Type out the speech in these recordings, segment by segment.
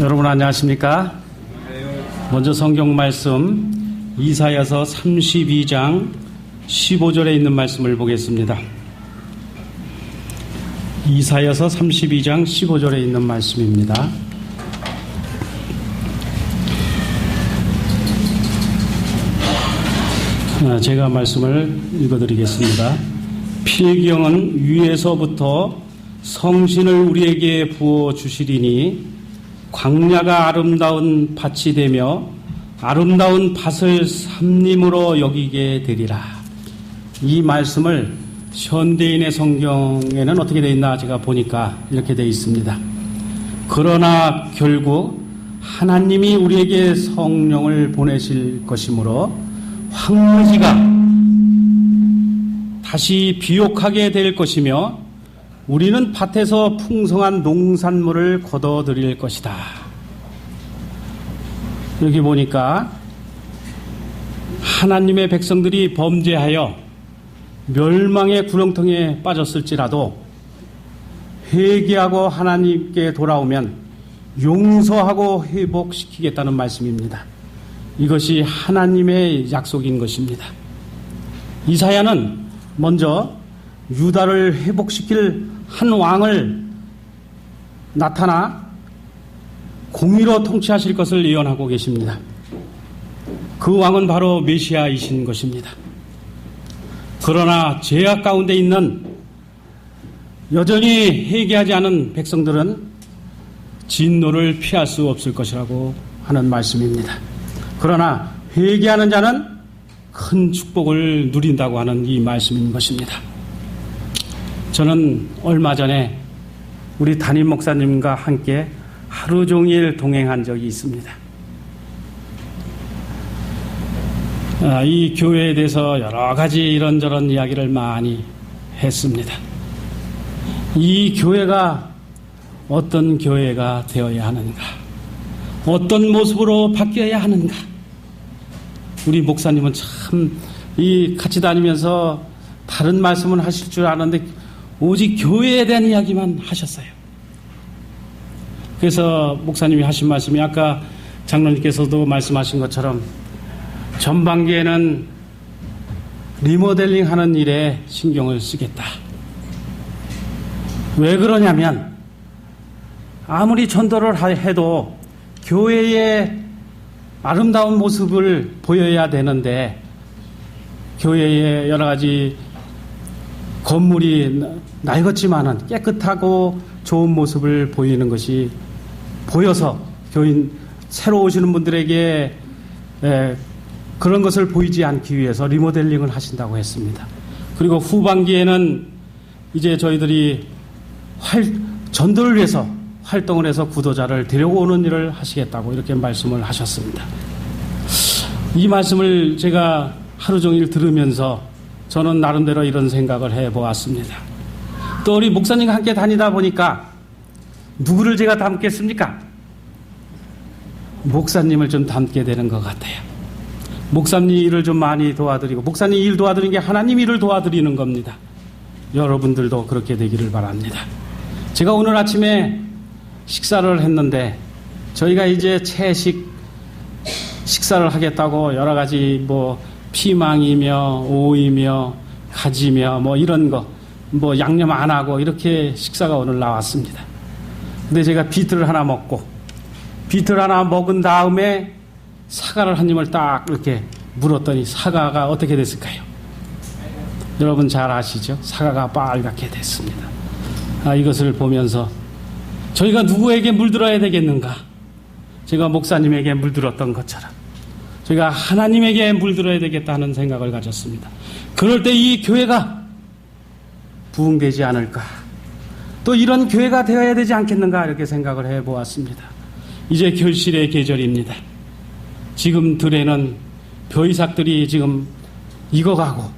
여러분 안녕하십니까? 먼저 성경 말씀 이사야서 32장 15절에 있는 말씀을 보겠습니다. 이사야서 32장 15절에 있는 말씀입니다. 제가 말씀을 읽어드리겠습니다. 필경은 위에서부터 성신을 우리에게 부어 주시리니 광야가 아름다운 밭이 되며 아름다운 밭을 삼림으로 여기게 되리라. 이 말씀을 현대인의 성경에는 어떻게 되어 있나 제가 보니까 이렇게 되어 있습니다. 그러나 결국 하나님이 우리에게 성령을 보내실 것이므로 황무지가 다시 비옥하게 될 것이며 우리는 밭에서 풍성한 농산물을 거둬들일 것이다. 여기 보니까 하나님의 백성들이 범죄하여 멸망의 구렁텅이에 빠졌을지라도 회개하고 하나님께 돌아오면 용서하고 회복시키겠다는 말씀입니다. 이것이 하나님의 약속인 것입니다. 이사야는 먼저 유다를 회복시킬 한 왕을 나타나 공의로 통치하실 것을 예언하고 계십니다. 그 왕은 바로 메시아이신 것입니다. 그러나 죄악 가운데 있는 여전히 회개하지 않은 백성들은 진노를 피할 수 없을 것이라고 하는 말씀입니다. 그러나 회개하는 자는 큰 축복을 누린다고 하는 이 말씀인 것입니다. 저는 얼마 전에 우리 담임 목사님과 함께 하루 종일 동행한 적이 있습니다. 이 교회에 대해서 여러 가지 이런저런 이야기를 많이 했습니다. 이 교회가 어떤 교회가 되어야 하는가? 어떤 모습으로 바뀌어야 하는가? 우리 목사님은 참 같이 다니면서 다른 말씀은 하실 줄 아는데 오직 교회에 대한 이야기만 하셨어요. 그래서 목사님이 하신 말씀이 아까 장로님께서도 말씀하신 것처럼 전반기에는 리모델링 하는 일에 신경을 쓰겠다. 왜 그러냐면 아무리 전도를 해도 교회의 아름다운 모습을 보여야 되는데 교회의 여러 가지 건물이 낡았지만은 깨끗하고 좋은 모습을 보이는 것이 보여서 교인 새로 오시는 분들에게 그런 것을 보이지 않기 위해서 리모델링을 하신다고 했습니다. 그리고 후반기에는 이제 저희들이 전도를 위해서 활동을 해서 구도자를 데려오는 일을 하시겠다고 이렇게 말씀을 하셨습니다. 이 말씀을 제가 하루 종일 들으면서 저는 나름대로 이런 생각을 해보았습니다. 또 우리 목사님과 함께 다니다 보니까 누구를 제가 닮겠습니까? 목사님을 좀 닮게 되는 것 같아요. 목사님 일을 좀 많이 도와드리고 목사님 일 도와드리는 게 하나님 일을 도와드리는 겁니다. 여러분들도 그렇게 되기를 바랍니다. 제가 오늘 아침에 식사를 했는데 저희가 이제 식사를 하겠다고 여러 가지 피망이며 오이며 가지며 이런 거 양념 안 하고 이렇게 식사가 오늘 나왔습니다. 근데 제가 비트를 하나 먹고 비트를 하나 먹은 다음에 사과를 한 입을 딱 이렇게 물었더니 사과가 어떻게 됐을까요? 여러분 잘 아시죠? 사과가 빨갛게 됐습니다. 이것을 보면서 저희가 누구에게 물들어야 되겠는가? 제가 목사님에게 물들었던 것처럼 저희가 하나님에게 물들어야 되겠다는 생각을 가졌습니다. 그럴 때 이 교회가 부흥되지 않을까? 또 이런 교회가 되어야 되지 않겠는가? 이렇게 생각을 해보았습니다. 이제 결실의 계절입니다. 지금 들에는 벼이삭들이 지금 익어가고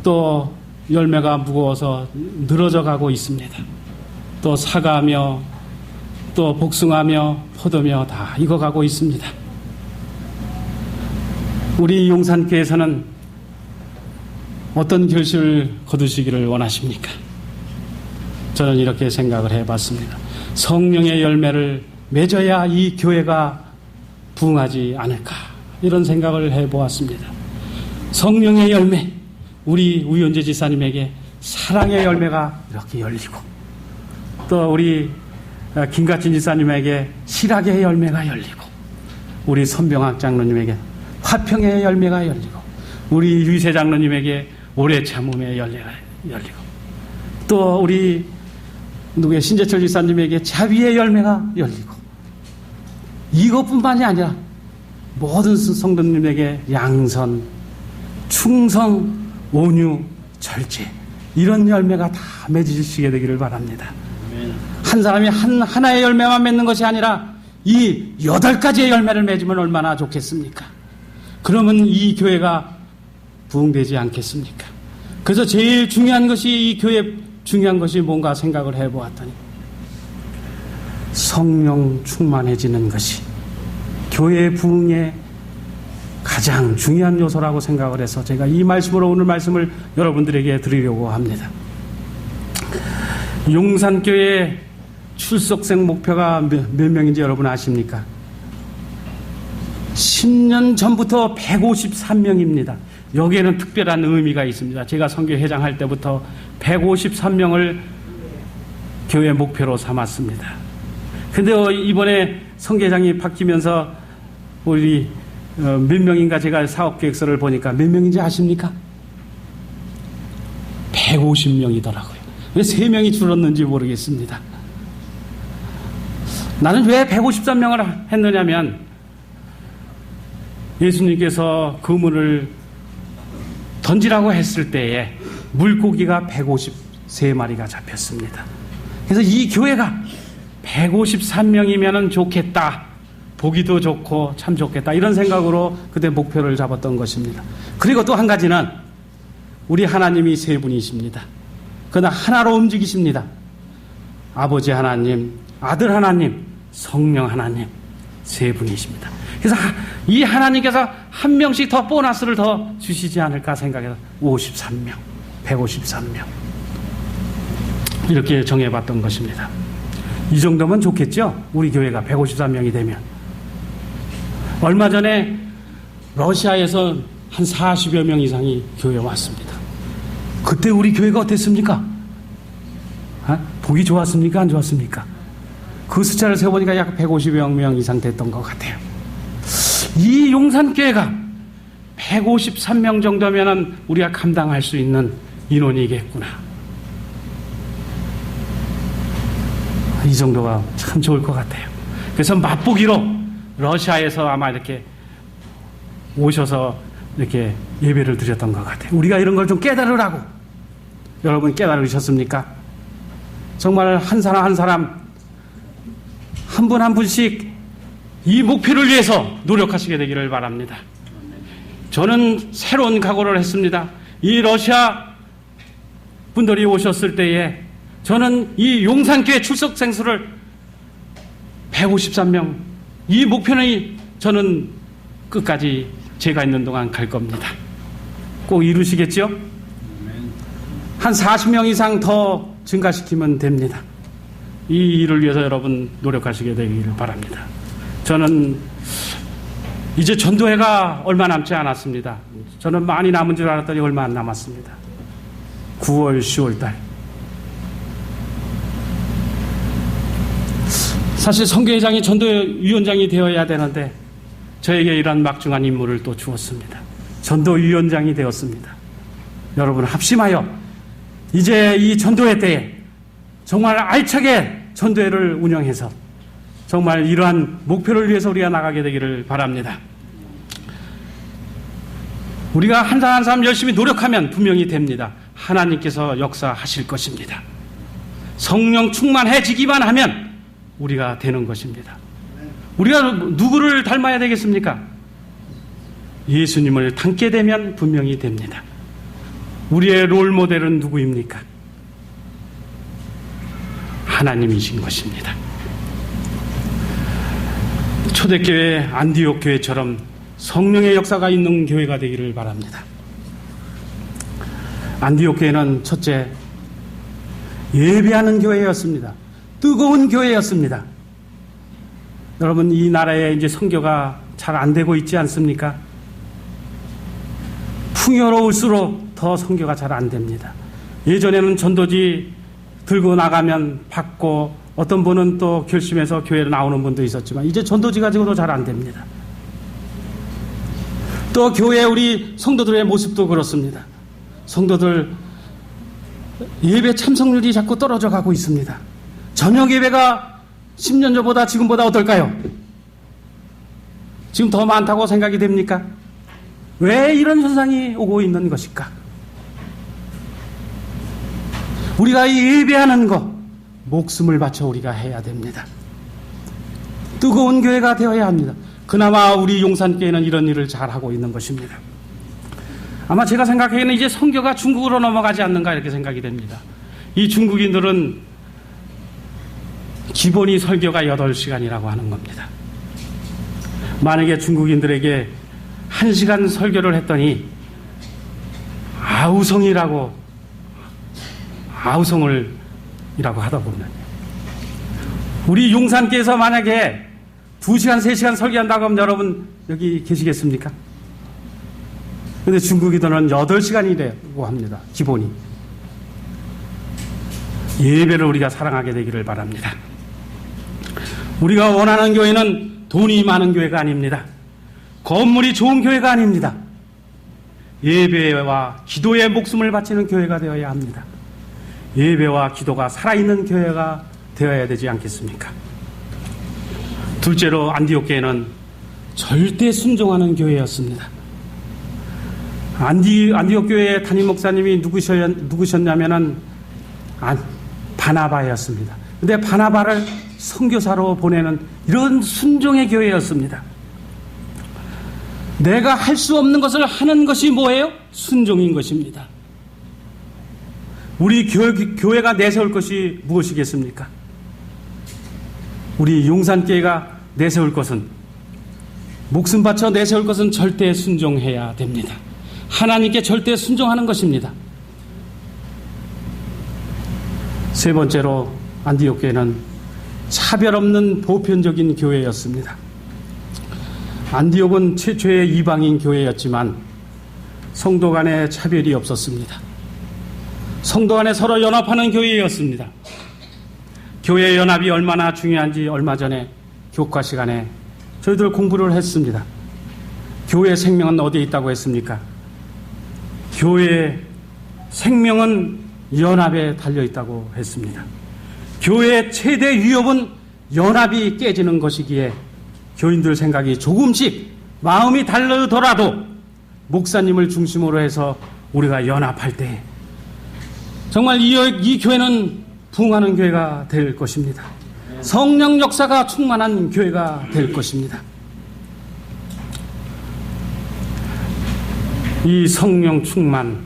또 열매가 무거워서 늘어져 가고 있습니다. 또 사과며 또 복숭아며 포도며 다 익어가고 있습니다. 우리 용산교회에서는 어떤 결실을 거두시기를 원하십니까? 저는 이렇게 생각을 해봤습니다. 성령의 열매를 맺어야 이 교회가 부흥하지 않을까, 이런 생각을 해보았습니다. 성령의 열매, 우리 우현재 지사님에게 사랑의 열매가 이렇게 열리고, 또 우리 김가진 지사님에게 실학의 열매가 열리고, 우리 선병학 장로님에게 화평의 열매가 열리고, 우리 유세 장로님에게 오래 참음의 열매가 열리고, 또 우리 신재철 지사님에게 자비의 열매가 열리고, 이것뿐만이 아니라 모든 성도님에게 양선, 충성, 온유, 절제, 이런 열매가 다 맺으시게 되기를 바랍니다. 한 사람이 하나의 열매만 맺는 것이 아니라 이 8가지의 열매를 맺으면 얼마나 좋겠습니까? 그러면 이 교회가 부흥되지 않겠습니까? 그래서 제일 중요한 것이, 이 교회 중요한 것이 뭔가 생각을 해보았더니, 성령 충만해지는 것이 교회 부흥의 가장 중요한 요소라고 생각을 해서 제가 이 말씀으로 오늘 말씀을 여러분들에게 드리려고 합니다. 용산교회 출석생 목표가 몇 명인지 여러분 아십니까? 10년 전부터 153명입니다. 여기에는 특별한 의미가 있습니다. 제가 선교회장 할 때부터 153명을 교회 목표로 삼았습니다. 근데 이번에 선교회장이 바뀌면서 우리 몇 명인가, 제가 사업계획서를 보니까 몇 명인지 아십니까? 150명이더라고요. 왜 3명이 줄었는지 모르겠습니다. 나는 왜 153명을 했느냐면, 예수님께서 그물을 던지라고 했을 때에 물고기가 153마리가 잡혔습니다. 그래서 이 교회가 153명이면 좋겠다, 보기도 좋고 참 좋겠다, 이런 생각으로 그때 목표를 잡았던 것입니다. 그리고 또 한 가지는, 우리 하나님이 3분이십니다. 그러나 하나로 움직이십니다. 아버지 하나님, 아들 하나님, 성령 하나님, 3분이십니다. 그래서 이 하나님께서 한 명씩 더 보너스를 더 주시지 않을까 생각해서 53명, 153명 이렇게 정해봤던 것입니다. 이 정도면 좋겠죠? 우리 교회가 153명이 되면. 얼마 전에 러시아에서 한 40여 명 이상이 교회에 왔습니다. 그때 우리 교회가 어땠습니까? 보기 좋았습니까? 안 좋았습니까? 그 숫자를 세어보니까 약 150여 명 이상 됐던 것 같아요. 이 용산교회가 153명 정도면 우리가 감당할 수 있는 인원이겠구나. 이 정도가 참 좋을 것 같아요. 그래서 맛보기로 러시아에서 아마 이렇게 오셔서 이렇게 예배를 드렸던 것 같아요. 우리가 이런 걸 좀 깨달으라고. 여러분 깨달으셨습니까? 정말 한 사람 한 사람, 한 분 한 분씩 이 목표를 위해서 노력하시게 되기를 바랍니다. 저는 새로운 각오를 했습니다. 이 러시아 분들이 오셨을 때에 저는 이 용산교회 출석생 수를 153명, 이 목표는 저는 끝까지 제가 있는 동안 갈 겁니다. 꼭 이루시겠죠? 한 40명 이상 더 증가시키면 됩니다. 이 일을 위해서 여러분 노력하시게 되기를 바랍니다. 저는 이제 전도회가 얼마 남지 않았습니다. 저는 많이 남은 줄 알았더니 얼마 안 남았습니다. 9월, 10월 달. 사실 선교회장이 전도위원장이 되어야 되는데 저에게 이런 막중한 임무를 또 주었습니다. 전도위원장이 되었습니다. 여러분 합심하여 이제 이 전도회 때에 정말 알차게 전도회를 운영해서 정말 이러한 목표를 위해서 우리가 나가게 되기를 바랍니다. 우리가 한 사람 한 사람 열심히 노력하면 분명히 됩니다. 하나님께서 역사하실 것입니다. 성령 충만해지기만 하면 우리가 되는 것입니다. 우리가 누구를 닮아야 되겠습니까? 예수님을 닮게 되면 분명히 됩니다. 우리의 롤모델은 누구입니까? 하나님이신 것입니다. 초대교회 안디옥 교회처럼 성령의 역사가 있는 교회가 되기를 바랍니다. 안디옥 교회는 첫째, 예배하는 교회였습니다. 뜨거운 교회였습니다. 여러분, 이 나라에 이제 선교가 잘 안 되고 있지 않습니까? 풍요로울수록 더 선교가 잘 안 됩니다. 예전에는 전도지 들고 나가면 받고 어떤 분은 또 결심해서 교회로 나오는 분도 있었지만 이제 전도지 가지고도 잘 안 됩니다. 또 교회 우리 성도들의 모습도 그렇습니다. 성도들 예배 참석률이 자꾸 떨어져 가고 있습니다. 저녁 예배가 10년 전보다 지금보다 어떨까요? 지금 더 많다고 생각이 됩니까? 왜 이런 현상이 오고 있는 것일까? 우리가 이 예배하는 것, 목숨을 바쳐 우리가 해야 됩니다. 뜨거운 교회가 되어야 합니다. 그나마 우리 용산교회는 이런 일을 잘하고 있는 것입니다. 아마 제가 생각하기에는 이제 선교가 중국으로 넘어가지 않는가 이렇게 생각이 됩니다. 이 중국인들은 기본이 설교가 8시간이라고 하는 겁니다. 만약에 중국인들에게 1시간 설교를 했더니 아우성이라고 이라고 하다 보면 우리 용산교에서 만약에 2시간, 3시간 설교한다고 하면 여러분 여기 계시겠습니까? 근데 중국인들은 8시간이라고 합니다. 기본이. 예배를 우리가 사랑하게 되기를 바랍니다. 우리가 원하는 교회는 돈이 많은 교회가 아닙니다. 건물이 좋은 교회가 아닙니다. 예배와 기도에 목숨을 바치는 교회가 되어야 합니다. 예배와 기도가 살아있는 교회가 되어야 되지 않겠습니까? 둘째로 안디옥 교회는 절대 순종하는 교회였습니다. 안디옥 교회의 담임 목사님이 누구셨냐면은 바나바였습니다. 근데 바나바를 선교사로 보내는 이런 순종의 교회였습니다. 내가 할 수 없는 것을 하는 것이 뭐예요? 순종인 것입니다. 우리 교회가 내세울 것이 무엇이겠습니까? 우리 용산교회가 내세울 것은, 목숨 바쳐 내세울 것은 절대 순종해야 됩니다. 하나님께 절대 순종하는 것입니다. 세 번째로 안디옥 교회는 차별 없는 보편적인 교회였습니다. 안디옥은 최초의 이방인 교회였지만 성도 간에 차별이 없었습니다. 성도 간에 서로 연합하는 교회였습니다. 교회 연합이 얼마나 중요한지 얼마 전에 교과 시간에 저희들 공부를 했습니다. 교회 생명은 어디에 있다고 했습니까? 교회의 생명은 연합에 달려있다고 했습니다. 교회의 최대 위협은 연합이 깨지는 것이기에 교인들 생각이 조금씩 마음이 다르더라도 목사님을 중심으로 해서 우리가 연합할 때 정말 이 교회는 부흥하는 교회가 될 것입니다. 성령 역사가 충만한 교회가 될 것입니다. 이 성령 충만,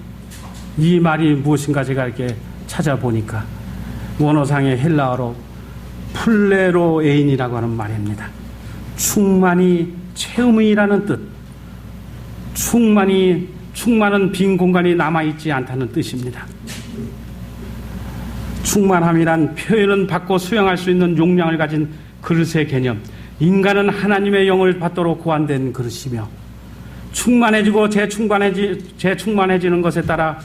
이 말이 무엇인가 제가 이렇게 찾아보니까 원어상의 헬라어로 플레로에인이라고 하는 말입니다. 충만이 체험이라는 뜻, 충만은 빈 공간이 남아있지 않다는 뜻입니다. 충만함이란 표현은 받고 수용할 수 있는 용량을 가진 그릇의 개념, 인간은 하나님의 영을 받도록 고안된 그릇이며 충만해지고 재충만해지는 것에 따라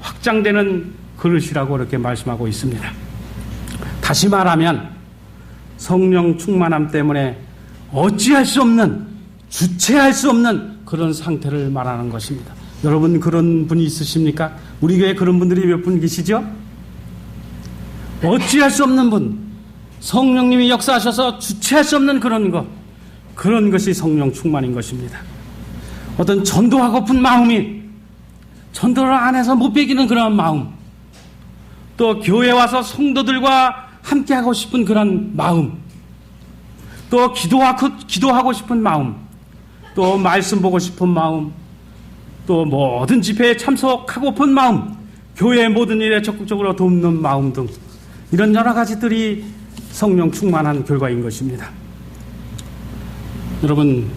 확장되는 그릇이라고 이렇게 말씀하고 있습니다. 다시 말하면 성령 충만함 때문에 어찌할 수 없는, 주체할 수 없는 그런 상태를 말하는 것입니다. 여러분 그런 분이 있으십니까? 우리 교회에 그런 분들이 몇 분 계시죠? 어찌할 수 없는 분, 성령님이 역사하셔서 주체할 수 없는 그런 것이 성령 충만인 것입니다. 어떤 전도하고픈 마음이 전도를 안 해서 못 배기는 그런 마음, 또 교회 와서 성도들과 함께하고 싶은 그런 마음, 또 기도하고 싶은 마음, 또 말씀 보고 싶은 마음, 또 모든 집회에 참석하고픈 마음, 교회의 모든 일에 적극적으로 돕는 마음 등 이런 여러 가지들이 성령 충만한 결과인 것입니다. 여러분,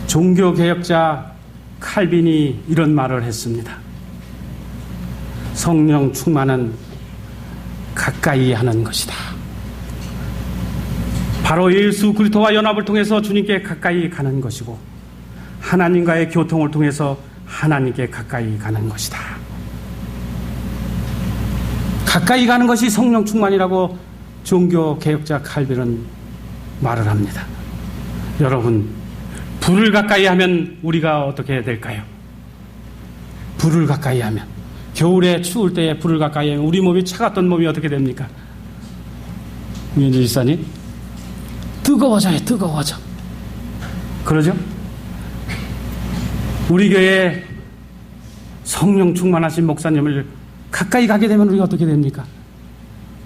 종교개혁자 칼빈이 이런 말을 했습니다. 성령 충만은 가까이 하는 것이다. 바로 예수 그리스도와 연합을 통해서 주님께 가까이 가는 것이고 하나님과의 교통을 통해서 하나님께 가까이 가는 것이다. 가까이 가는 것이 성령 충만이라고 종교 개혁자 칼빈은 말을 합니다. 여러분, 불을 가까이 하면 우리가 어떻게 될까요? 불을 가까이 하면, 겨울에 추울 때에 불을 가까이 하면 우리 몸이 차갑던 몸이 어떻게 됩니까? 윤주 지사님, 뜨거워져요. 뜨거워져. 그러죠? 우리 교회에 성령 충만하신 목사님을 가까이 가게 되면 우리가 어떻게 됩니까?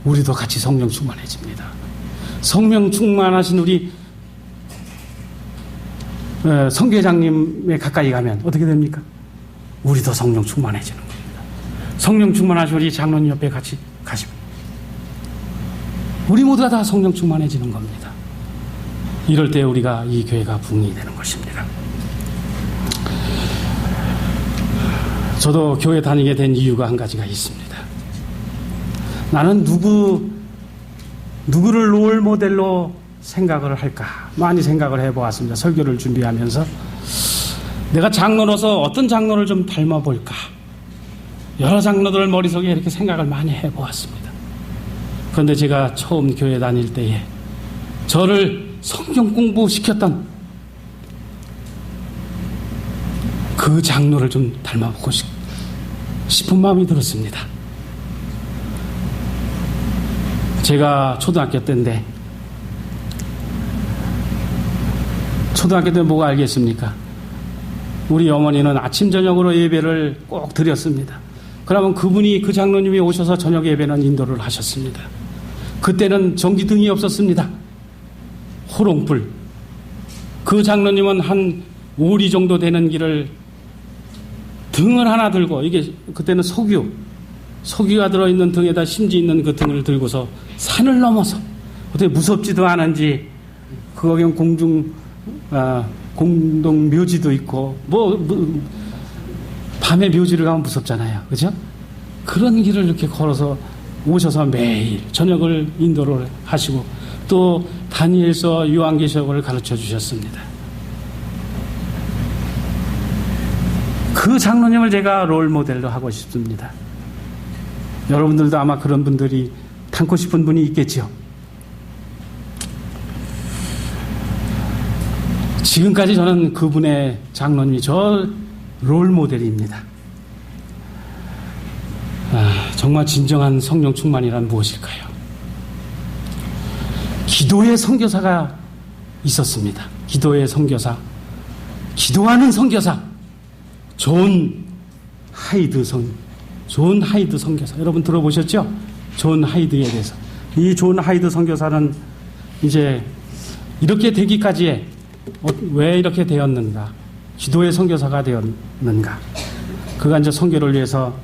우리도 같이 성령 충만해집니다. 성령 충만하신 우리 성교회장님에 가까이 가면 어떻게 됩니까? 우리도 성령 충만해지는 겁니다. 성령 충만하신 우리 장로님 옆에 같이 가시면 우리 모두가 다 성령 충만해지는 겁니다. 이럴 때 우리가 이 교회가 부흥이 되는 것입니다. 저도 교회 다니게 된 이유가 한 가지가 있습니다. 나는 누구를 롤 모델로 생각을 할까 많이 생각을 해보았습니다. 설교를 준비하면서 내가 장로로서 어떤 장로를 좀 닮아볼까, 여러 장로들 머릿속에 이렇게 생각을 많이 해보았습니다. 그런데 제가 처음 교회 다닐 때에 저를 성경 공부시켰던 그 장로를 좀 닮아보고 싶은 마음이 들었습니다. 제가 초등학교 때인데, 초등학교 때 뭐가 알겠습니까? 우리 어머니는 아침 저녁으로 예배를 꼭 드렸습니다. 그러면 그 장로님이 오셔서 저녁 예배는 인도를 하셨습니다. 그때는 전기등이 없었습니다. 호롱불. 그 장로님은 한 5리 정도 되는 길을 등을 하나 들고, 이게 그때는 석유가 들어있는 등에다 심지 있는 그 등을 들고서 산을 넘어서, 어떻게 무섭지도 않은지, 거기 공동 묘지도 있고, 밤에 묘지를 가면 무섭잖아요. 그죠? 그런 길을 이렇게 걸어서 오셔서 매일 저녁을 인도를 하시고, 또 다니엘서 요한계시록을 가르쳐 주셨습니다. 그 장로님을 제가 롤 모델로 하고 싶습니다. 여러분들도 아마 그런 분들이 닮고 싶은 분이 있겠죠. 지금까지 저는 그분의 장로님이 저 롤 모델입니다. 정말 진정한 성령 충만이란 무엇일까요? 기도의 선교사가 있었습니다. 기도의 선교사, 기도하는 선교사, 존 하이드 선교사. 여러분 들어보셨죠? 존 하이드에 대해서. 이 존 하이드 선교사는 이제 이렇게 되기까지에 왜 이렇게 되었는가? 기도의 선교사가 되었는가? 그가 이제 선교를 위해서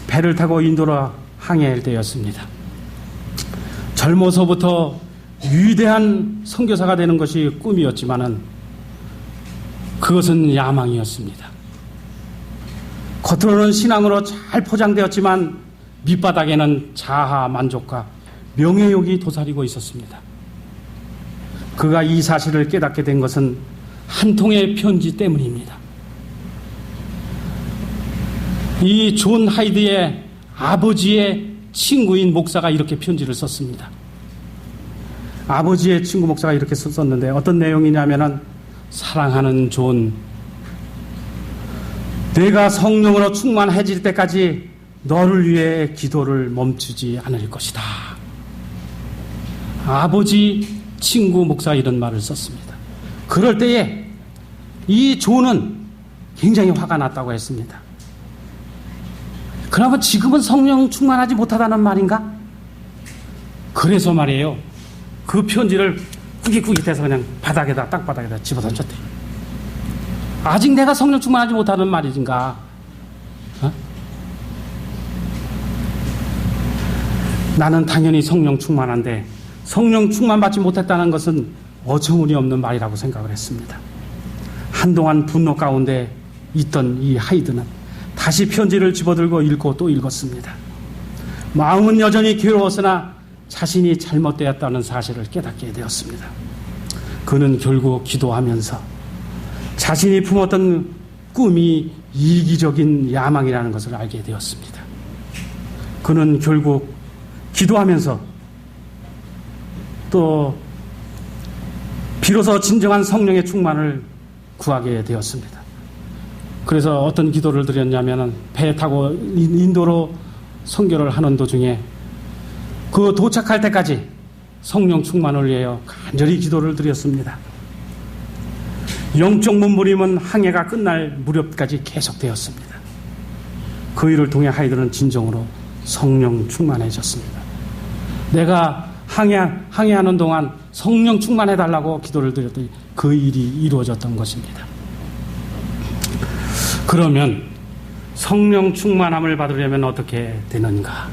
배를 타고 인도로 항해할 때였습니다. 젊어서부터 위대한 선교사가 되는 것이 꿈이었지만은 그것은 야망이었습니다. 겉으로는 신앙으로 잘 포장되었지만 밑바닥에는 자아 만족과 명예욕이 도사리고 있었습니다. 그가 이 사실을 깨닫게 된 것은 한 통의 편지 때문입니다. 이 존 하이드의 아버지의 친구인 목사가 이렇게 편지를 썼습니다. 아버지의 친구 목사가 이렇게 썼는데 어떤 내용이냐면은, 사랑하는 존, 내가 성령으로 충만해질 때까지 너를 위해 기도를 멈추지 않을 것이다. 아버지 친구 목사가 이런 말을 썼습니다. 그럴 때에 이 존은 굉장히 화가 났다고 했습니다. 그러면 지금은 성령 충만하지 못하다는 말인가? 그래서 말이에요, 그 편지를 꾸깃꾸깃해서 그냥 땅바닥에다 집어던졌대. 아직 내가 성령 충만하지 못하는 말인가? 나는 당연히 성령 충만한데 성령 충만받지 못했다는 것은 어처구니 없는 말이라고 생각을 했습니다. 한동안 분노 가운데 있던 이 하이드는 다시 편지를 집어들고 읽고 또 읽었습니다. 마음은 여전히 괴로웠으나 자신이 잘못되었다는 사실을 깨닫게 되었습니다. 그는 결국 기도하면서 자신이 품었던 꿈이 이기적인 야망이라는 것을 알게 되었습니다. 그는 결국 기도하면서 또 비로소 진정한 성령의 충만을 구하게 되었습니다. 그래서 어떤 기도를 드렸냐면 배 타고 인도로 선교를 하는 도중에 그 도착할 때까지 성령 충만을 위하여 간절히 기도를 드렸습니다. 영적 몸부림은 항해가 끝날 무렵까지 계속되었습니다. 그 일을 통해 하이드는 진정으로 성령 충만해졌습니다. 내가 항해하는 동안 성령 충만해달라고 기도를 드렸더니 그 일이 이루어졌던 것입니다. 그러면 성령 충만함을 받으려면 어떻게 되는가?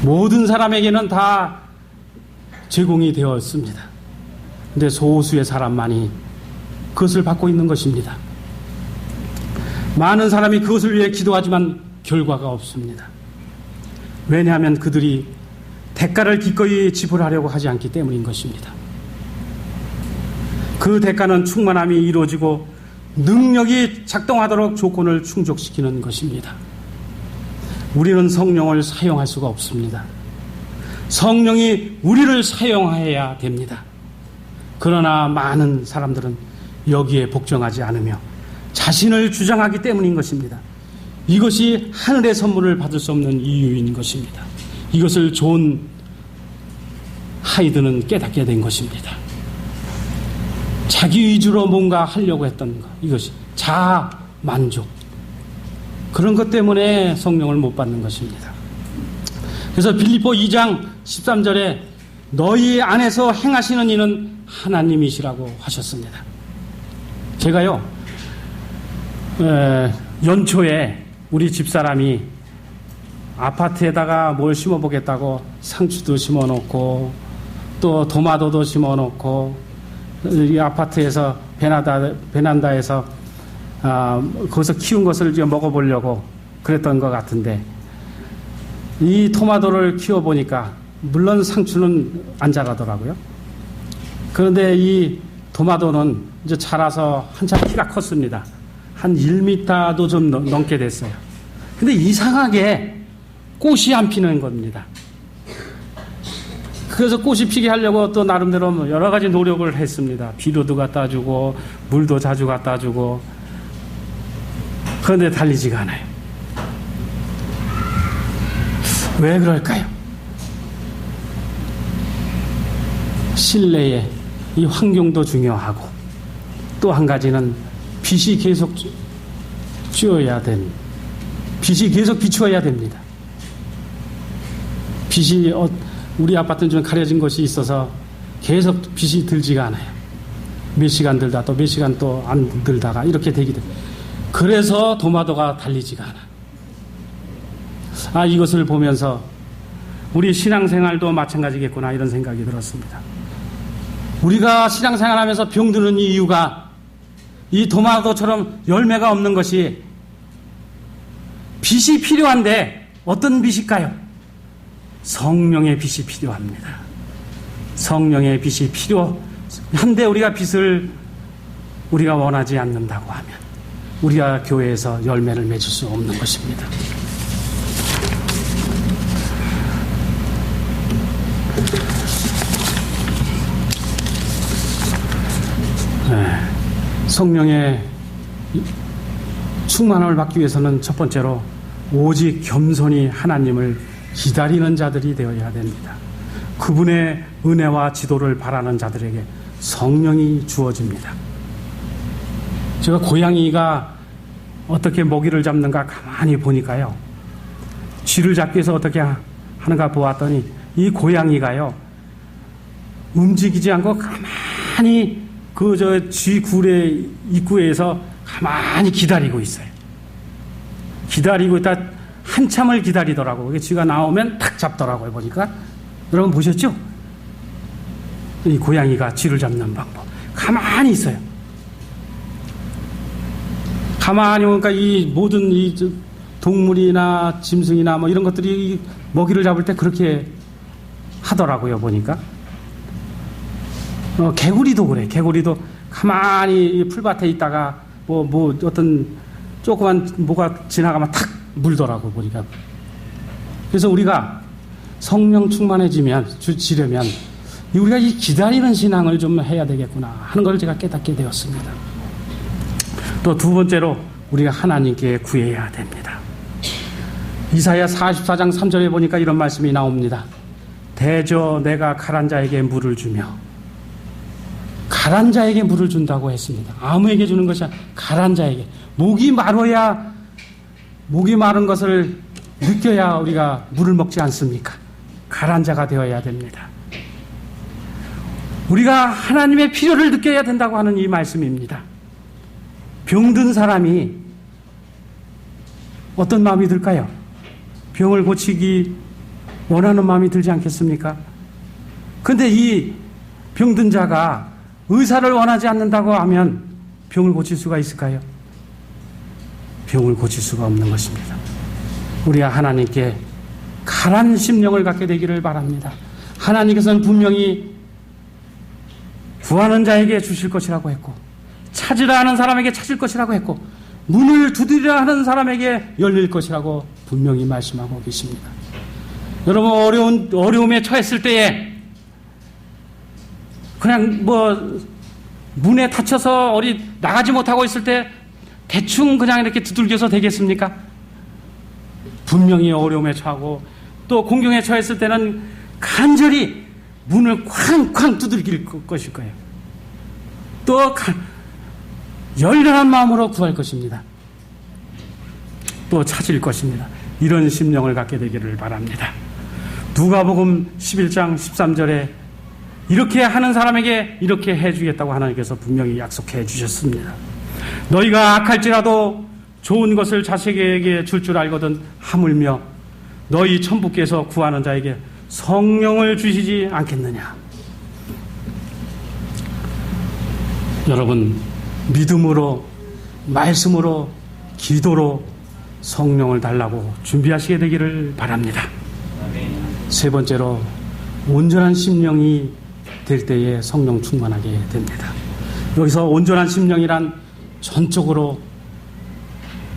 모든 사람에게는 다 제공이 되어 있습니다. 근데 소수의 사람만이 그것을 받고 있는 것입니다. 많은 사람이 그것을 위해 기도하지만 결과가 없습니다. 왜냐하면 그들이 대가를 기꺼이 지불하려고 하지 않기 때문인 것입니다. 그 대가는 충만함이 이루어지고 능력이 작동하도록 조건을 충족시키는 것입니다. 우리는 성령을 사용할 수가 없습니다. 성령이 우리를 사용해야 됩니다. 그러나 많은 사람들은 여기에 복종하지 않으며 자신을 주장하기 때문인 것입니다. 이것이 하늘의 선물을 받을 수 없는 이유인 것입니다. 이것을 존 하이드는 깨닫게 된 것입니다. 자기 위주로 뭔가 하려고 했던 것, 이것이 자아 만족, 그런 것 때문에 성령을 못 받는 것입니다. 그래서 빌립보 2장 13절에 너희 안에서 행하시는 이는 하나님이시라고 하셨습니다. 제가요 연초에 우리 집사람이 아파트에다가 뭘 심어보겠다고 상추도 심어놓고 또 토마토도 심어놓고 이 아파트에서 베란다에서 거기서 키운 것을 이제 먹어보려고 그랬던 것 같은데 이 토마토를 키워보니까 물론 상추는 안 자라더라고요. 그런데 이 토마토는 이제 자라서 한참 키가 컸습니다. 한 1m도 좀 넘게 됐어요. 근데 이상하게 꽃이 안 피는 겁니다. 그래서 꽃이 피게 하려고 또 나름대로 여러 가지 노력을 했습니다. 비료도 갖다 주고 물도 자주 갖다 주고 그런데 달리지가 않아요. 왜 그럴까요? 실내에 이 환경도 중요하고 또 한 가지는 빛이 계속 빛이 계속 비추어야 됩니다. 빛이 우리 아파트는 좀 가려진 것이 있어서 계속 빛이 들지가 않아요. 몇 시간 들다 또 몇 시간 또 안 들다가 이렇게 되기 때문에 그래서 토마토가 달리지가 않아. 이것을 보면서 우리 신앙생활도 마찬가지겠구나 이런 생각이 들었습니다. 우리가 신앙생활하면서 병드는 이유가 이 토마토처럼 열매가 없는 것이 빛이 필요한데 어떤 빛일까요? 성령의 빛이 필요합니다. 성령의 빛이 필요한데 우리가 빛을 우리가 원하지 않는다고 하면 우리가 교회에서 열매를 맺을 수 없는 것입니다. 성령의 충만함을 받기 위해서는 첫 번째로 오직 겸손히 하나님을 기다리는 자들이 되어야 됩니다. 그분의 은혜와 지도를 바라는 자들에게 성령이 주어집니다. 제가 고양이가 어떻게 먹이를 잡는가 가만히 보니까요, 쥐를 잡기 위해서 어떻게 하는가 보았더니 이 고양이가요 움직이지 않고 가만히 쥐 굴의 입구에서 가만히 기다리고 있어요. 기다리고 있다 한참을 기다리더라고요. 그게 쥐가 나오면 탁 잡더라고요. 보니까 여러분 보셨죠? 이 고양이가 쥐를 잡는 방법 가만히 있어요. 가만히 보니까 이 모든 이 동물이나 짐승이나 뭐 이런 것들이 먹이를 잡을 때 그렇게 하더라고요, 보니까. 개구리도 그래. 개구리도 가만히 풀밭에 있다가 어떤 조그만 뭐가 지나가면 탁 물더라고, 보니까. 그래서 우리가 성령 지려면 우리가 이 기다리는 신앙을 좀 해야 되겠구나 하는 걸 제가 깨닫게 되었습니다. 또 두 번째로 우리가 하나님께 구해야 됩니다. 이사야 44장 3절에 보니까 이런 말씀이 나옵니다. 대저 내가 가란 자에게 물을 주며, 가란 자에게 물을 준다고 했습니다. 아무에게 주는 것이 아니라 가란 자에게. 목이 마른 것을 느껴야 우리가 물을 먹지 않습니까? 가란 자가 되어야 됩니다. 우리가 하나님의 필요를 느껴야 된다고 하는 이 말씀입니다. 병든 사람이 어떤 마음이 들까요? 병을 고치기 원하는 마음이 들지 않겠습니까? 그런데 이 병든 자가 의사를 원하지 않는다고 하면 병을 고칠 수가 있을까요? 병을 고칠 수가 없는 것입니다. 우리가 하나님께 가란 심령을 갖게 되기를 바랍니다. 하나님께서는 분명히 구하는 자에게 주실 것이라고 했고, 찾으라 하는 사람에게 찾을 것이라고 했고, 문을 두드리라 하는 사람에게 열릴 것이라고 분명히 말씀하고 계십니다. 여러분, 어려움에 처했을 때에 그냥 문에 닫혀서 나가지 못하고 있을 때 대충 그냥 이렇게 두들겨서 되겠습니까? 분명히 어려움에 처하고 또 공경에 처했을 때는 간절히 문을 쾅쾅 두들길 것일 거예요. 또 열렬한 마음으로 구할 것입니다. 또 찾을 것입니다. 이런 심령을 갖게 되기를 바랍니다. 누가복음 11장 13절에 이렇게 하는 사람에게 이렇게 해주겠다고 하나님께서 분명히 약속해 주셨습니다. 너희가 악할지라도 좋은 것을 자식에게 줄 줄 알거든 하물며 너희 천부께서 구하는 자에게 성령을 주시지 않겠느냐. 여러분, 믿음으로, 말씀으로, 기도로 성령을 달라고 준비하시게 되기를 바랍니다. 세 번째로, 온전한 심령이 될 때에 성령 충만하게 됩니다. 여기서 온전한 심령이란 전적으로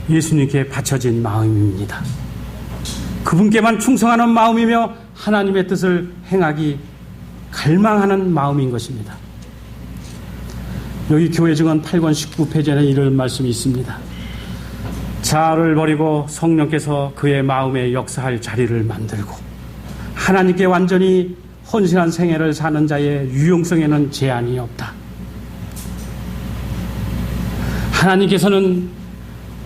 예수님께 바쳐진 마음입니다. 그분께만 충성하는 마음이며 하나님의 뜻을 행하기 갈망하는 마음인 것입니다. 여기 교회 증언 8권 19페이지에는 이런 말씀이 있습니다. 자아를 버리고 성령께서 그의 마음에 역사할 자리를 만들고 하나님께 완전히 헌신한 생애를 사는 자의 유용성에는 제한이 없다. 하나님께서는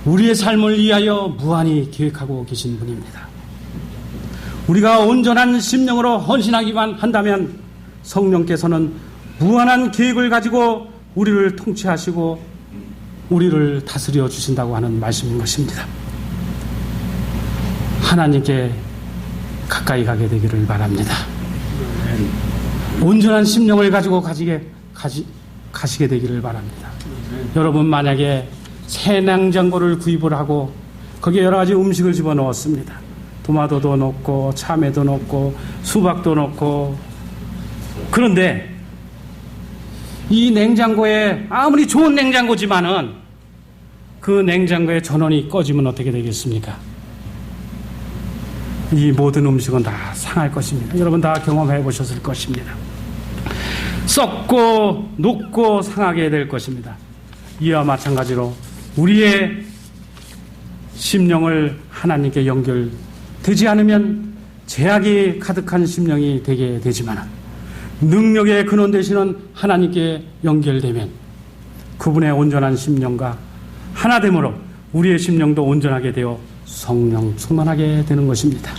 우리의 삶을 위하여 무한히 계획하고 계신 분입니다. 우리가 온전한 심령으로 헌신하기만 한다면 성령께서는 무한한 계획을 가지고 우리를 통치하시고 우리를 다스려 주신다고 하는 말씀인 것입니다. 하나님께 가까이 가게 되기를 바랍니다. 온전한 심령을 가지고 가시게 되기를 바랍니다. 여러분, 만약에 새 냉장고를 구입을 하고 거기에 여러 가지 음식을 집어넣었습니다. 토마토도 넣고 참외도 넣고 수박도 넣고, 그런데 이 냉장고에 아무리 좋은 냉장고지만은 그 냉장고의 전원이 꺼지면 어떻게 되겠습니까? 이 모든 음식은 다 상할 것입니다. 여러분 다 경험해 보셨을 것입니다. 썩고 녹고 상하게 될 것입니다. 이와 마찬가지로 우리의 심령을 하나님께 연결되지 않으면 제약이 가득한 심령이 되게 되지만 능력의 근원 되시는 하나님께 연결되면 그분의 온전한 심령과 하나됨으로 우리의 심령도 온전하게 되어 성령 충만하게 되는 것입니다.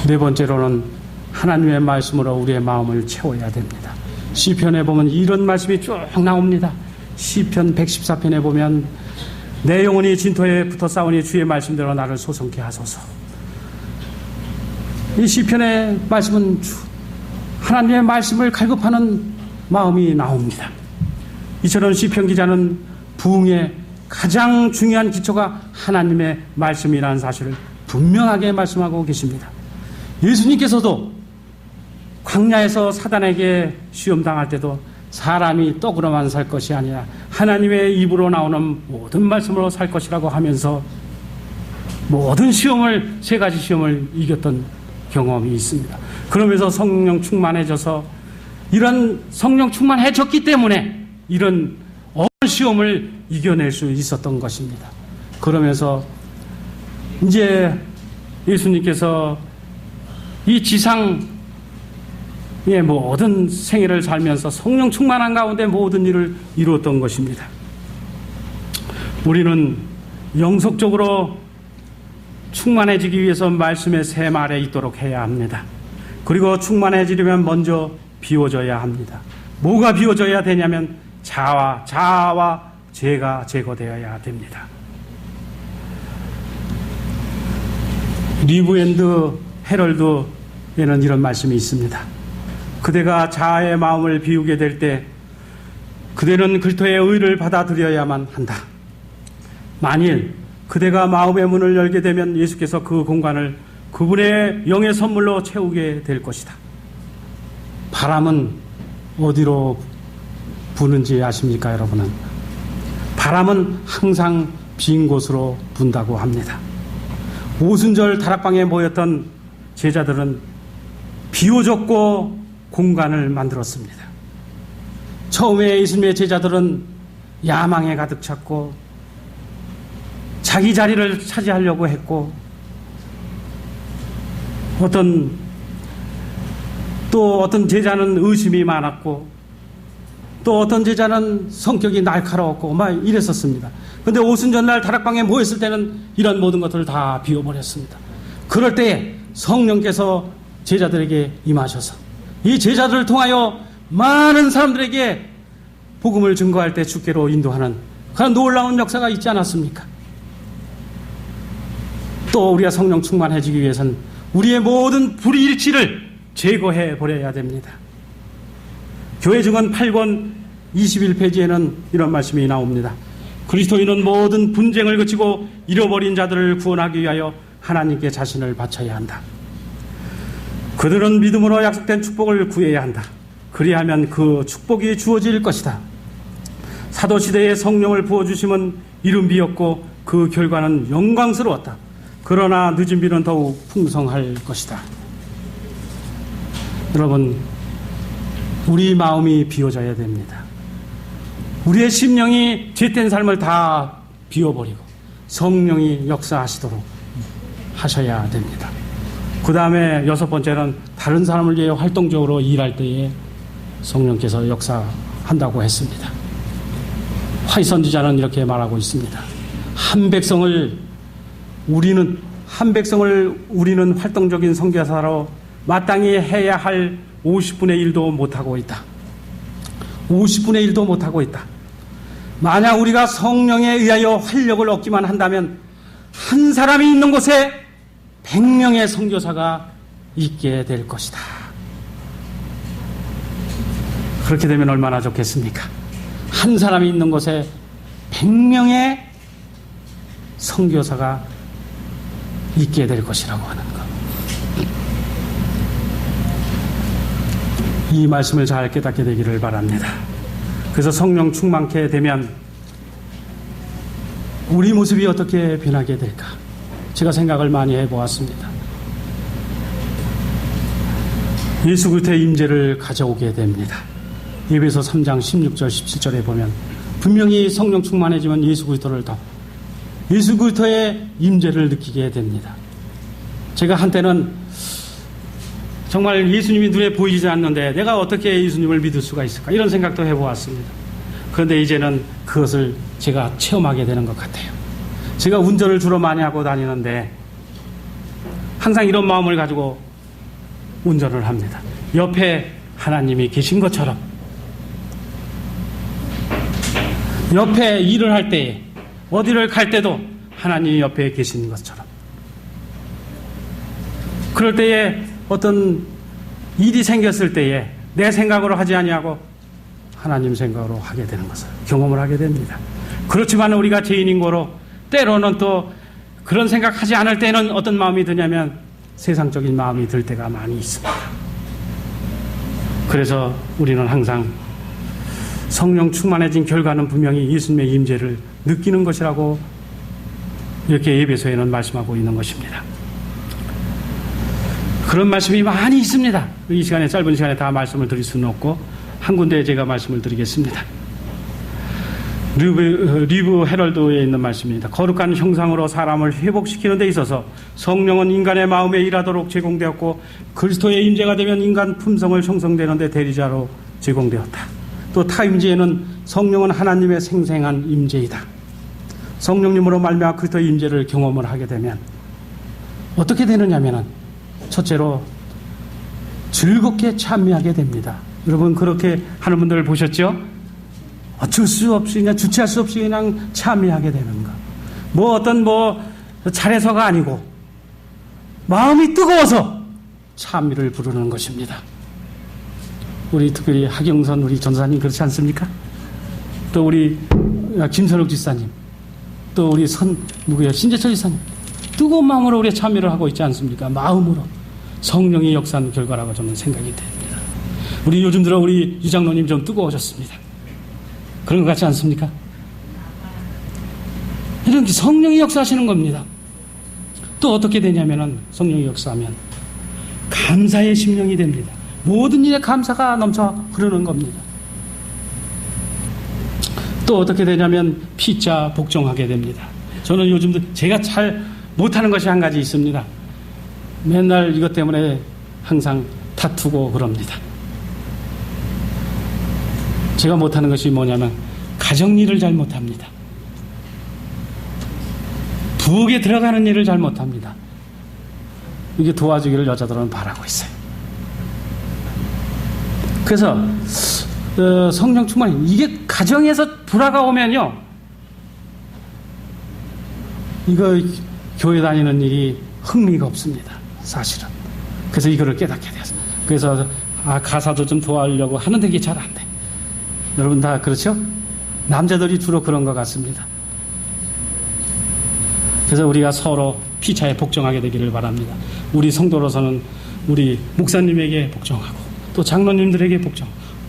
네 번째로는 하나님의 말씀으로 우리의 마음을 채워야 됩니다. 시편에 보면 이런 말씀이 쭉 나옵니다. 시편 114편에 보면 내 영혼이 진토에 붙어 싸우니 주의 말씀대로 나를 소성케 하소서. 이 시편의 말씀은 하나님의 말씀을 갈급하는 마음이 나옵니다. 이처럼 시편 기자는 부흥의 가장 중요한 기초가 하나님의 말씀이라는 사실을 분명하게 말씀하고 계십니다. 예수님께서도 광야에서 사단에게 시험당할 때도 사람이 떡으로만 살 것이 아니라 하나님의 입으로 나오는 모든 말씀으로 살 것이라고 하면서 모든 시험을, 세 가지 시험을 이겼던 경험이 있습니다. 그러면서 성령 충만해져서 이런 성령 충만해졌기 때문에 이런 어려운 시험을 이겨낼 수 있었던 것입니다. 그러면서 이제 예수님께서 이 지상의 모든 생애를 살면서 성령 충만한 가운데 모든 일을 이루었던 것입니다. 우리는 영속적으로 충만해지기 위해서 말씀의 샘 아래 있도록 해야 합니다. 그리고 충만해지려면 먼저 비워져야 합니다. 뭐가 비워져야 되냐면 자아와 죄가 제거되어야 됩니다. 리브 앤드 헤럴드에는 이런 말씀이 있습니다. 그대가 자아의 마음을 비우게 될 때 그대는 그리스도의 의를 받아들여야만 한다. 만일 그대가 마음의 문을 열게 되면 예수께서 그 공간을 그분의 영의 선물로 채우게 될 것이다. 바람은 어디로 부는지 아십니까, 여러분은? 바람은 항상 빈 곳으로 분다고 합니다. 오순절 다락방에 모였던 제자들은 비워졌고 공간을 만들었습니다. 처음에 예수님의 제자들은 야망에 가득 찼고 자기 자리를 차지하려고 했고 어떤 제자는 의심이 많았고 또 어떤 제자는 성격이 날카로웠고 막 이랬었습니다. 그런데 오순절날 다락방에 모였을 때는 이런 모든 것들을 다 비워버렸습니다. 그럴 때 성령께서 제자들에게 임하셔서 이 제자들을 통하여 많은 사람들에게 복음을 증거할 때 주께로 인도하는 그런 놀라운 역사가 있지 않았습니까? 또 우리가 성령 충만해지기 위해서는 우리의 모든 불의일치를 제거해 버려야 됩니다. 교회 증언 8권 21페이지에는 이런 말씀이 나옵니다. 그리스도인은 모든 분쟁을 그치고 잃어버린 자들을 구원하기 위하여 하나님께 자신을 바쳐야 한다. 그들은 믿음으로 약속된 축복을 구해야 한다. 그리하면 그 축복이 주어질 것이다. 사도시대에 성령을 부어주심은 이른 비였고 그 결과는 영광스러웠다. 그러나 늦은 비는 더욱 풍성할 것이다. 여러분, 우리 마음이 비워져야 됩니다. 우리의 심령이 죄된 삶을 다 비워버리고 성령이 역사하시도록 하셔야 됩니다. 그 다음에 6번째는 다른 사람을 위해 활동적으로 일할 때에 성령께서 역사한다고 했습니다. 화이 선지자는 이렇게 말하고 있습니다. 한 백성을 우리는 활동적인 선교사로 마땅히 해야 할 50분의 1도 못하고 있다. 50분의 1도 못하고 있다. 만약 우리가 성령에 의하여 활력을 얻기만 한다면 한 사람이 있는 곳에 100명의 선교사가 있게 될 것이다. 그렇게 되면 얼마나 좋겠습니까? 한 사람이 있는 곳에 100명의 선교사가 있게 될 것이라고 하는 것. 이 말씀을 잘 깨닫게 되기를 바랍니다. 그래서 성령 충만케 되면 우리 모습이 어떻게 변하게 될까? 제가 생각을 많이 해보았습니다. 예수 그리스도의 임재를 가져오게 됩니다. 예배서 3장 16절 17절에 보면 분명히 성령 충만해지면 예수 그리스도의 임재를 느끼게 됩니다. 제가 한때는 정말 예수님이 눈에 보이지 않는데 내가 어떻게 예수님을 믿을 수가 있을까? 이런 생각도 해보았습니다. 그런데 이제는 그것을 제가 체험하게 되는 것 같아요. 제가 운전을 주로 많이 하고 다니는데 항상 이런 마음을 가지고 운전을 합니다. 옆에 하나님이 계신 것처럼, 옆에 일을 할 때에, 어디를 갈 때도 하나님이 옆에 계신 것처럼, 그럴 때에 어떤 일이 생겼을 때에 내 생각으로 하지 아니하고 하나님 생각으로 하게 되는 것을 경험을 하게 됩니다. 그렇지만 우리가 죄인인 거로 때로는 또 그런 생각하지 않을 때는 어떤 마음이 드냐면 세상적인 마음이 들 때가 많이 있습니다. 그래서 우리는 항상 성령 충만해진 결과는 분명히 예수님의 임재를 느끼는 것이라고 이렇게 예배소에는 말씀하고 있는 것입니다. 그런 말씀이 많이 있습니다. 이 시간에, 짧은 시간에 다 말씀을 드릴 수는 없고 한 군데 제가 말씀을 드리겠습니다. 리브 헤럴드에 있는 말씀입니다. 거룩한 형상으로 사람을 회복시키는 데 있어서 성령은 인간의 마음에 일하도록 제공되었고 그리스도의 임재가 되면 인간 품성을 형성되는 데 대리자로 제공되었다. 또 타 임재에는 성령은 하나님의 생생한 임재이다. 성령님으로 말미암아 그리스도의 임재를 경험을 하게 되면 어떻게 되느냐면은 첫째로 즐겁게 참여하게 됩니다. 여러분 그렇게 하는 분들을 보셨죠? 어쩔 수 없이 그냥 주체할 수 없이 그냥 참여하게 되는 거. 어떤 잘해서가 아니고 마음이 뜨거워서 참여를 부르는 것입니다. 우리 특별히 하경선 우리 전사님 그렇지 않습니까? 또 우리 김선욱 지사님, 또 우리 신재철 지사님 뜨거운 마음으로 우리 참여를 하고 있지 않습니까? 마음으로 성령의 역사하는 결과라고 저는 생각이 됩니다. 우리 요즘 들어 우리 이장로님 좀 뜨거워졌습니다. 그런 것 같지 않습니까? 이렇게 성령이 역사하시는 겁니다. 또 어떻게 되냐면은 성령이 역사하면 감사의 심령이 됩니다. 모든 일에 감사가 넘쳐 흐르는 겁니다. 또 어떻게 되냐면 피자 복종하게 됩니다. 저는 요즘도 제가 잘 못하는 것이 한 가지 있습니다. 맨날 이것 때문에 항상 다투고 그럽니다. 제가 못하는 것이 뭐냐면 가정일을 잘 못합니다. 부엌에 들어가는 일을 잘 못합니다. 이게 도와주기를 여자들은 바라고 있어요. 그래서 성령 충만, 이게 가정에서 불화가 오면요, 이거 교회 다니는 일이 흥미가 없습니다. 사실은. 그래서 이거를 깨닫게 되었어요. 그래서 가사도 좀 도와주려고 하는데 이게 잘 안 돼. 여러분 다 그렇죠? 남자들이 주로 그런 것 같습니다. 그래서 우리가 서로 피차에 복종하게 되기를 바랍니다. 우리 성도로서는 우리 목사님에게 복종하고 또 장로님들에게 복종,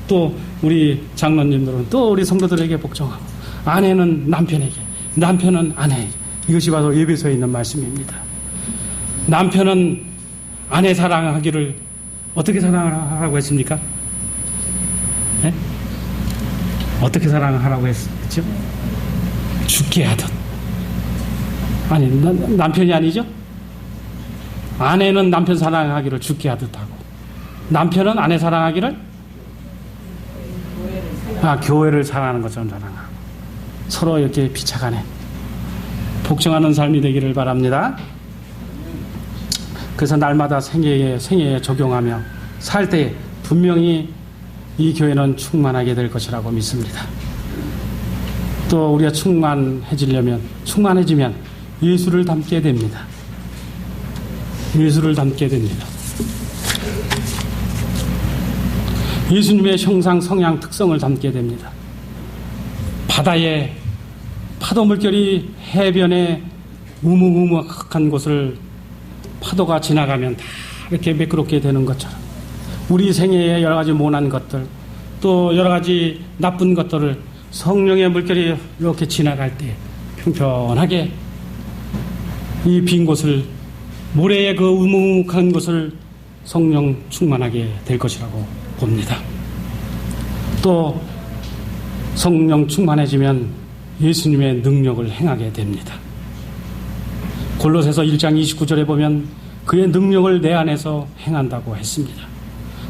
또 우리 장로님들은 또 우리 성도들에게 복종하고, 아내는 남편에게, 남편은 아내에게. 이것이 바로 예배소에 있는 말씀입니다. 남편은 아내 사랑하기를 어떻게 사랑하라고 했습니까? 네? 어떻게 사랑하라고 했죠? 죽게 하듯. 아니, 남편이 아니죠? 아내는 남편 사랑하기를 죽게 하듯 하고, 남편은 아내 사랑하기를 교회를 사랑하는 것처럼 사랑하고, 서로 이렇게 피차간에 복종하는 삶이 되기를 바랍니다. 그래서 날마다 생애에 적용하며 살 때 분명히 이 교회는 충만하게 될 것이라고 믿습니다. 또 우리가 충만해지면 예수를 닮게 됩니다. 예수를 닮게 됩니다. 예수님의 형상, 성향, 특성을 담게 됩니다. 바다에 파도 물결이 해변에 우묵우묵한 곳을 파도가 지나가면 다 이렇게 매끄럽게 되는 것처럼 우리 생애에 여러 가지 모난 것들, 또 여러 가지 나쁜 것들을 성령의 물결이 이렇게 지나갈 때 평평하게 이 빈 곳을, 모래의 그 우묵우묵한 곳을 성령 충만하게 될 것이라고 봅니다. 또 성령 충만해지면 예수님의 능력을 행하게 됩니다. 골로새서 1장 29절에 보면 그의 능력을 내 안에서 행한다고 했습니다.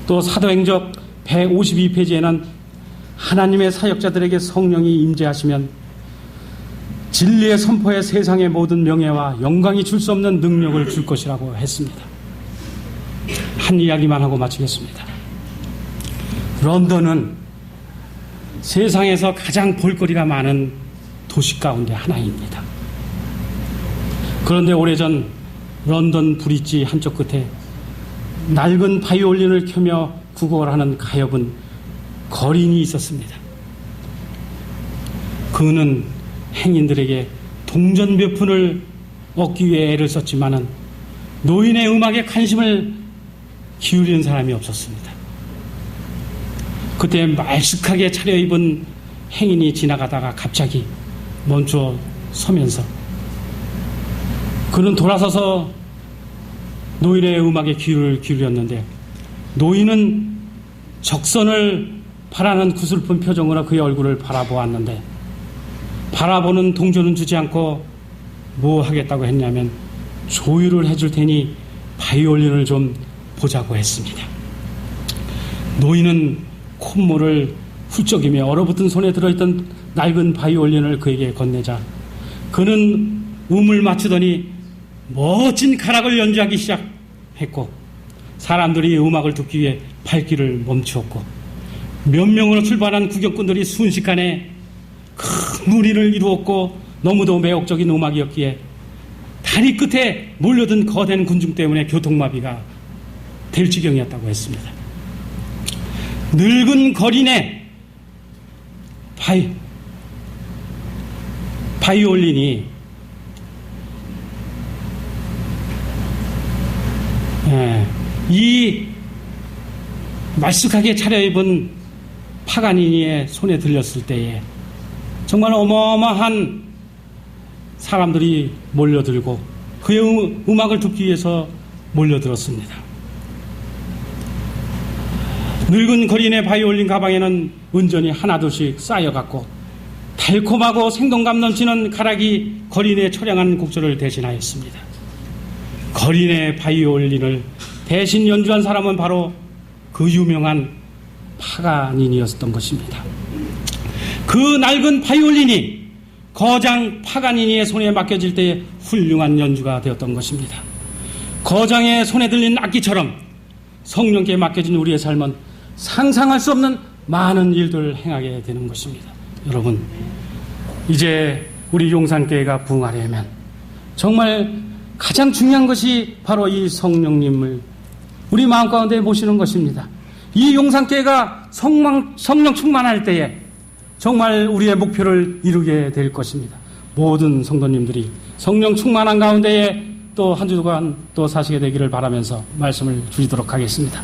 또 사도행적 152페이지에는 하나님의 사역자들에게 성령이 임재하시면 진리의 선포에 세상의 모든 명예와 영광이 줄 수 없는 능력을 줄 것이라고 했습니다. 한 이야기만 하고 마치겠습니다. 런던은 세상에서 가장 볼거리가 많은 도시 가운데 하나입니다. 그런데 오래전 런던 브릿지 한쪽 끝에 낡은 바이올린을 켜며 구걸을 하는 가엾은 거린이 있었습니다. 그는 행인들에게 동전 몇 푼을 얻기 위해 애를 썼지만은 노인의 음악에 관심을 기울이는 사람이 없었습니다. 그때 말쑥하게 차려입은 행인이 지나가다가 갑자기 멈춰 서면서 그는 돌아서서 노인의 음악에 귀를 기울였는데 노인은 적선을 바라는 구슬픈 표정으로 그의 얼굴을 바라보았는데 바라보는 동조는 주지 않고 뭐 하겠다고 했냐면 조율을 해줄 테니 바이올린을 좀 보자고 했습니다. 노인은 콧물을 훌쩍이며 얼어붙은 손에 들어있던 낡은 바이올린을 그에게 건네자 그는 음을 맞추더니 멋진 가락을 연주하기 시작했고 사람들이 음악을 듣기 위해 발길을 멈추었고 몇 명으로 출발한 구경꾼들이 순식간에 큰 무리를 이루었고 너무도 매혹적인 음악이었기에 다리 끝에 몰려든 거대한 군중 때문에 교통마비가 될 지경이었다고 했습니다. 늙은 거린의 바이올린이 이 말쑥하게 차려입은 파가니니의 손에 들렸을 때에 정말 어마어마한 사람들이 몰려들고 그의 음악을 듣기 위해서 몰려들었습니다. 늙은 거린의 바이올린 가방에는 은전이 하나둘씩 쌓여갔고 달콤하고 생동감 넘치는 가락이 거린의 처량한 곡절을 대신하였습니다. 거린의 바이올린을 대신 연주한 사람은 바로 그 유명한 파가니니였던 것입니다. 그 낡은 바이올린이 거장 파가니니의 손에 맡겨질 때에 훌륭한 연주가 되었던 것입니다. 거장의 손에 들린 악기처럼 성령께 맡겨진 우리의 삶은 상상할 수 없는 많은 일들을 행하게 되는 것입니다. 여러분, 이제 우리 용산교회가 부흥하려면 정말 가장 중요한 것이 바로 이 성령님을 우리 마음 가운데 모시는 것입니다. 이 용산교회가 성령 충만할 때에 정말 우리의 목표를 이루게 될 것입니다. 모든 성도님들이 성령 충만한 가운데에 또 한 주간 또 사시게 되기를 바라면서 말씀을 드리도록 하겠습니다.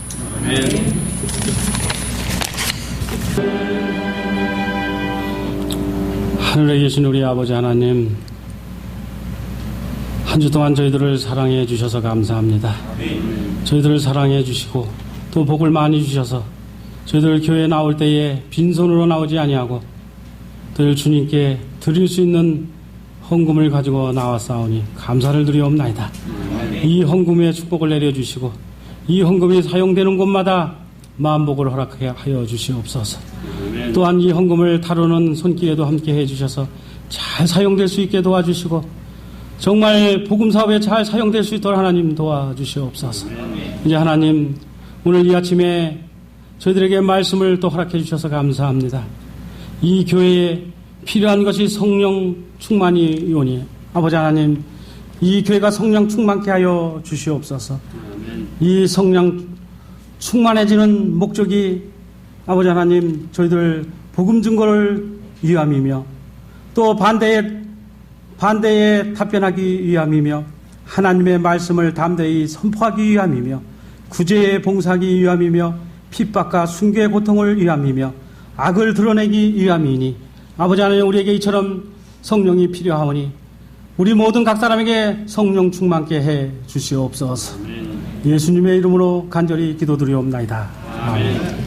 하늘에 계신 우리 아버지 하나님, 한 주 동안 저희들을 사랑해 주셔서 감사합니다. 저희들을 사랑해 주시고 또 복을 많이 주셔서 저희들 교회에 나올 때에 빈손으로 나오지 아니하고 늘 주님께 드릴 수 있는 헌금을 가지고 나왔사오니 감사를 드리옵나이다. 이 헌금에 축복을 내려주시고 이 헌금이 사용되는 곳마다 만복을 허락하게 하여 주시옵소서. 또한 이 헌금을 다루는 손길에도 함께 해주셔서 잘 사용될 수 있게 도와주시고 정말 복음사업에 잘 사용될 수 있도록 하나님 도와주시옵소서. 이제 하나님, 오늘 이 아침에 저희들에게 말씀을 또 허락해 주셔서 감사합니다. 이 교회에 필요한 것이 성령 충만이오니 아버지 하나님, 이 교회가 성령 충만케 하여 주시옵소서. 이 성령 충만해지는 목적이 아버지 하나님, 저희들 복음 증거를 위함이며 또 반대에 답변하기 위함이며 하나님의 말씀을 담대히 선포하기 위함이며 구제에 봉사하기 위함이며 핍박과 순교의 고통을 위함이며 악을 드러내기 위함이니 아버지 하나님, 우리에게 이처럼 성령이 필요하오니 우리 모든 각 사람에게 성령 충만케 해 주시옵소서. 예수님의 이름으로 간절히 기도드리옵나이다. 아멘.